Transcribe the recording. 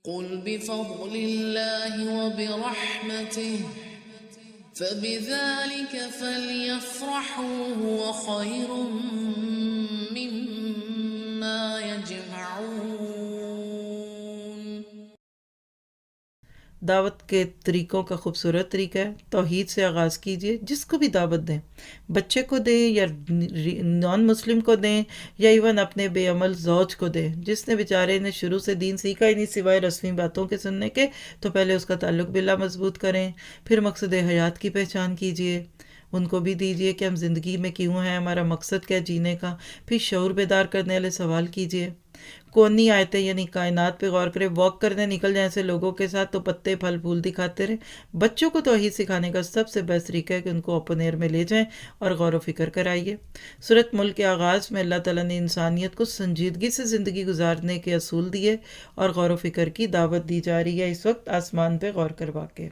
قل بفضل الله وبرحمته فبذلك فليفرحوا هو خير مما يجمعون۔ دعوت کے طریقوں کا خوبصورت طریقہ ہے، توحید سے آغاز کیجئے۔ جس کو بھی دعوت دیں، بچے کو دیں یا نان مسلم کو دیں یا ایون اپنے بے عمل زوج کو دیں، جس نے بیچارے نے شروع سے دین سیکھا ہی نہیں سوائے رسمی باتوں کے سننے کے، تو پہلے اس کا تعلق باللہ مضبوط کریں، پھر مقصد حیات کی پہچان کیجئے، ان کو بھی دیجئے کہ ہم زندگی میں کیوں ہیں، ہمارا مقصد کیا جینے کا، پھر شعور بیدار کرنے والے سوال کیجئے۔ کونی آیتیں یعنی کائنات پہ غور کرے، واک کرنے نکل جائیں ایسے لوگوں کے ساتھ تو پتے پھل پھول دکھاتے رہیں۔ بچوں کو توحید سکھانے کا سب سے بیسٹ طریقہ ہے کہ ان کو اوپن ایئر میں لے جائیں اور غور و فکر کرائیے۔ سورۃ ملک کے آغاز میں اللہ تعالیٰ نے انسانیت کو سنجیدگی سے زندگی گزارنے کے اصول دیے اور غور و فکر کی دعوت دی جا رہی ہے اس وقت آسمان پہ غور کروا کے۔